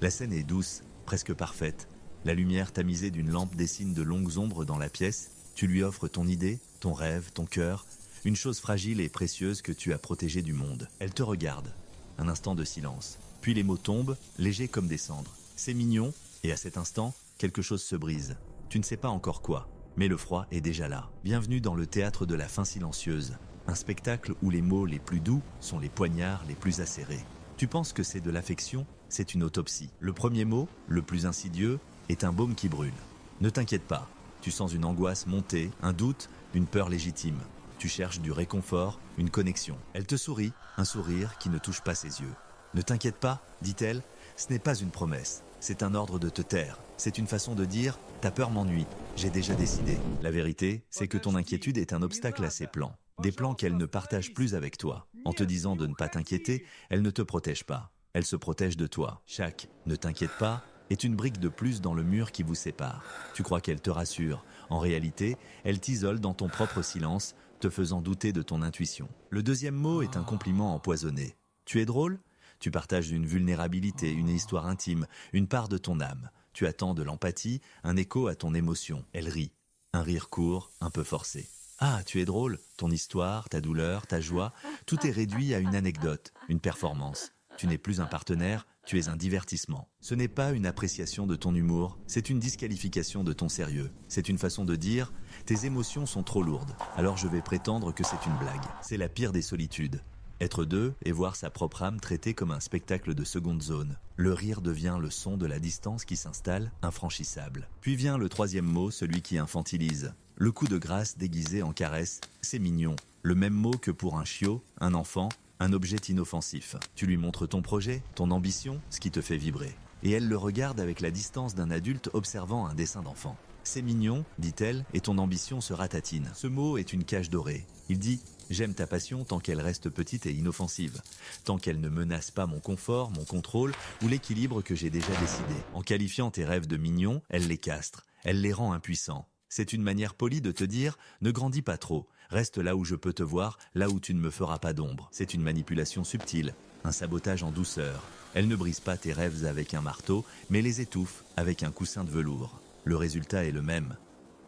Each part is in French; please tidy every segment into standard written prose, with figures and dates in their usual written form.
La scène est douce, presque parfaite. La lumière tamisée d'une lampe dessine de longues ombres dans la pièce. Tu lui offres ton idée, ton rêve, ton cœur, une chose fragile et précieuse que tu as protégée du monde. Elle te regarde. Un instant de silence. Puis les mots tombent, légers comme des cendres. C'est mignon, et à cet instant, quelque chose se brise. Tu ne sais pas encore quoi, mais le froid est déjà là. Bienvenue dans le théâtre de la fin silencieuse. Un spectacle où les mots les plus doux sont les poignards les plus acérés. Tu penses que c'est de l'affection, c'est une autopsie. Le premier mot, le plus insidieux, est un baume qui brûle. Ne t'inquiète pas, tu sens une angoisse monter, un doute, une peur légitime. Tu cherches du réconfort, une connexion. Elle te sourit, un sourire qui ne touche pas ses yeux. Ne t'inquiète pas, dit-elle, ce n'est pas une promesse, c'est un ordre de te taire. C'est une façon de dire « ta peur m'ennuie, j'ai déjà décidé ». La vérité, c'est que ton inquiétude est un obstacle à ses plans. Des plans qu'elle ne partage plus avec toi. En te disant de ne pas t'inquiéter, elle ne te protège pas. Elle se protège de toi. Chaque « ne t'inquiète pas » est une brique de plus dans le mur qui vous sépare. Tu crois qu'elle te rassure. En réalité, elle t'isole dans ton propre silence, te faisant douter de ton intuition. Le deuxième mot est un compliment empoisonné. Tu es drôle ? Tu partages une vulnérabilité, une histoire intime, une part de ton âme. Tu attends de l'empathie, un écho à ton émotion. Elle rit. Un rire court, un peu forcé. Ah, tu es drôle. Ton histoire, ta douleur, ta joie, tout est réduit à une anecdote, une performance. Tu n'es plus un partenaire, tu es un divertissement. Ce n'est pas une appréciation de ton humour, c'est une disqualification de ton sérieux. C'est une façon de dire « tes émotions sont trop lourdes, alors je vais prétendre que c'est une blague ». C'est la pire des solitudes. Être deux et voir sa propre âme traitée comme un spectacle de seconde zone. Le rire devient le son de la distance qui s'installe, infranchissable. Puis vient le troisième mot, celui qui infantilise. Le coup de grâce déguisé en caresse, c'est mignon. Le même mot que pour un chiot, un enfant, un objet inoffensif. Tu lui montres ton projet, ton ambition, ce qui te fait vibrer. Et elle le regarde avec la distance d'un adulte observant un dessin d'enfant. C'est mignon, dit-elle, et ton ambition se ratatine. Ce mot est une cage dorée. Il dit « J'aime ta passion tant qu'elle reste petite et inoffensive, tant qu'elle ne menace pas mon confort, mon contrôle ou l'équilibre que j'ai déjà décidé. » En qualifiant tes rêves de mignons, elle les castre, elle les rend impuissants. C'est une manière polie de te dire « Ne grandis pas trop, reste là où je peux te voir, là où tu ne me feras pas d'ombre. » C'est une manipulation subtile, un sabotage en douceur. Elle ne brise pas tes rêves avec un marteau, mais les étouffe avec un coussin de velours. Le résultat est le même,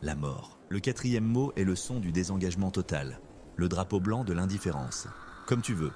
la mort. Le quatrième mot est le son du désengagement total, le drapeau blanc de l'indifférence. Comme tu veux,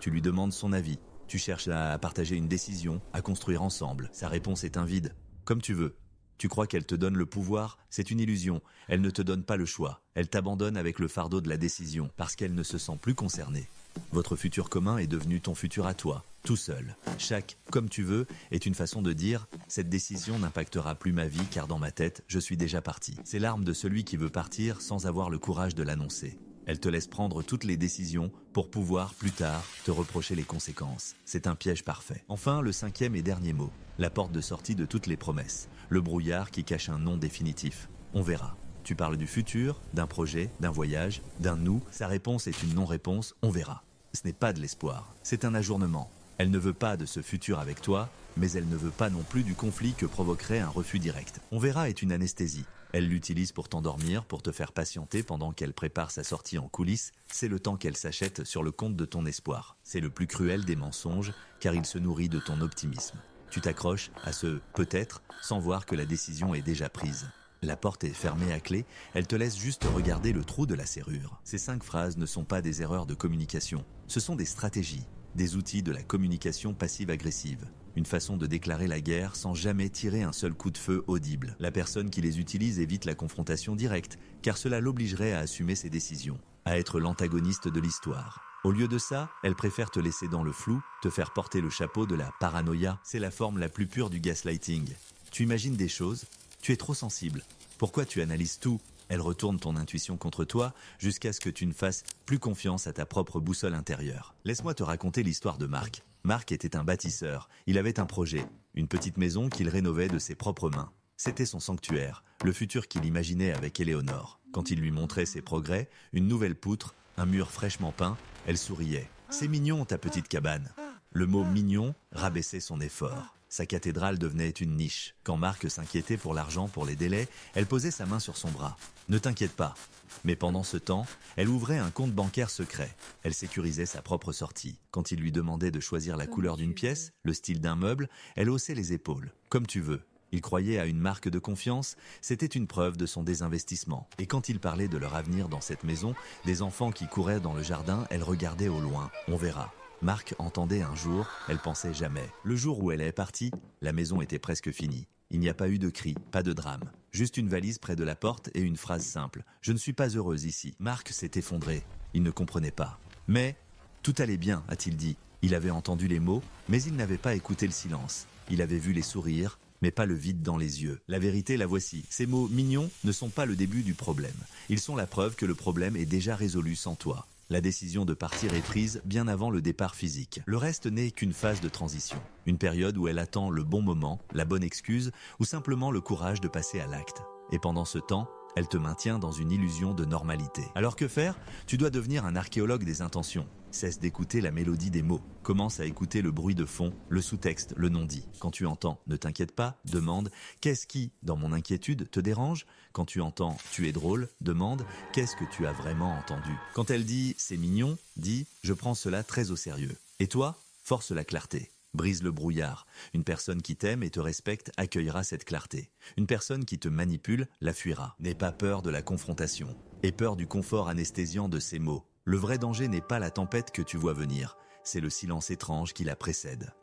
tu lui demandes son avis, tu cherches à partager une décision, à construire ensemble. Sa réponse est un vide, comme tu veux. Tu crois qu'elle te donne le pouvoir, c'est une illusion. Elle ne te donne pas le choix. Elle t'abandonne avec le fardeau de la décision, parce qu'elle ne se sent plus concernée. Votre futur commun est devenu ton futur à toi, tout seul. Chaque « comme tu veux » est une façon de dire « cette décision n'impactera plus ma vie car dans ma tête, je suis déjà parti ». C'est l'arme de celui qui veut partir sans avoir le courage de l'annoncer. Elle te laisse prendre toutes les décisions pour pouvoir, plus tard, te reprocher les conséquences. C'est un piège parfait. Enfin, le cinquième et dernier mot, la porte de sortie de toutes les promesses. Le brouillard qui cache un non définitif. On verra. Tu parles du futur, d'un projet, d'un voyage, d'un nous. Sa réponse est une non-réponse, on verra. Ce n'est pas de l'espoir, c'est un ajournement. Elle ne veut pas de ce futur avec toi, mais elle ne veut pas non plus du conflit que provoquerait un refus direct. On verra est une anesthésie. Elle l'utilise pour t'endormir, pour te faire patienter pendant qu'elle prépare sa sortie en coulisses. C'est le temps qu'elle s'achète sur le compte de ton espoir. C'est le plus cruel des mensonges, car il se nourrit de ton optimisme. Tu t'accroches à ce « peut-être » sans voir que la décision est déjà prise. La porte est fermée à clé, elle te laisse juste regarder le trou de la serrure. Ces 5 phrases ne sont pas des erreurs de communication, ce sont des stratégies, des outils de la communication passive-agressive. Une façon de déclarer la guerre sans jamais tirer un seul coup de feu audible. La personne qui les utilise évite la confrontation directe, car cela l'obligerait à assumer ses décisions, à être l'antagoniste de l'histoire. Au lieu de ça, elle préfère te laisser dans le flou, te faire porter le chapeau de la paranoïa. C'est la forme la plus pure du gaslighting. Tu imagines des choses, tu es trop sensible. Pourquoi tu analyses tout ? Elle retourne ton intuition contre toi jusqu'à ce que tu ne fasses plus confiance à ta propre boussole intérieure. Laisse-moi te raconter l'histoire de Marc. Marc était un bâtisseur. Il avait un projet, une petite maison qu'il rénovait de ses propres mains. C'était son sanctuaire, le futur qu'il imaginait avec Éléonore. Quand il lui montrait ses progrès, une nouvelle poutre, un mur fraîchement peint, elle souriait. « C'est mignon ta petite cabane ». Le mot « mignon » rabaissait son effort. Sa cathédrale devenait une niche. Quand Marc s'inquiétait pour l'argent, pour les délais, elle posait sa main sur son bras. Ne t'inquiète pas. Mais pendant ce temps, elle ouvrait un compte bancaire secret. Elle sécurisait sa propre sortie. Quand il lui demandait de choisir la couleur d'une pièce, le style d'un meuble, elle haussait les épaules. Comme tu veux. Il croyait à une marque de confiance, c'était une preuve de son désinvestissement. Et quand il parlait de leur avenir dans cette maison, des enfants qui couraient dans le jardin, elle regardait au loin. On verra. Marc entendait un jour, elle pensait jamais. Le jour où elle est partie, la maison était presque finie. Il n'y a pas eu de cris, pas de drame. Juste une valise près de la porte et une phrase simple. « Je ne suis pas heureuse ici ». Marc s'est effondré. Il ne comprenait pas. Mais tout allait bien, a-t-il dit. Il avait entendu les mots, mais il n'avait pas écouté le silence. Il avait vu les sourires, mais pas le vide dans les yeux. La vérité, la voici. Ces mots mignons ne sont pas le début du problème. Ils sont la preuve que le problème est déjà résolu sans toi. La décision de partir est prise bien avant le départ physique. Le reste n'est qu'une phase de transition. Une période où elle attend le bon moment, la bonne excuse, ou simplement le courage de passer à l'acte. Et pendant ce temps, elle te maintient dans une illusion de normalité. Alors que faire? Tu dois devenir un archéologue des intentions. Cesse d'écouter la mélodie des mots. Commence à écouter le bruit de fond, le sous-texte, le non-dit. Quand tu entends « ne t'inquiète pas », demande « qu'est-ce qui, dans mon inquiétude, te dérange ?» Quand tu entends « tu es drôle », demande « qu'est-ce que tu as vraiment entendu ?» Quand elle dit « c'est mignon », dis « je prends cela très au sérieux ». Et toi, force la clarté. Brise le brouillard. Une personne qui t'aime et te respecte accueillera cette clarté. Une personne qui te manipule la fuira. N'aie pas peur de la confrontation. Aie peur du confort anesthésiant de ces mots. Le vrai danger n'est pas la tempête que tu vois venir, c'est le silence étrange qui la précède.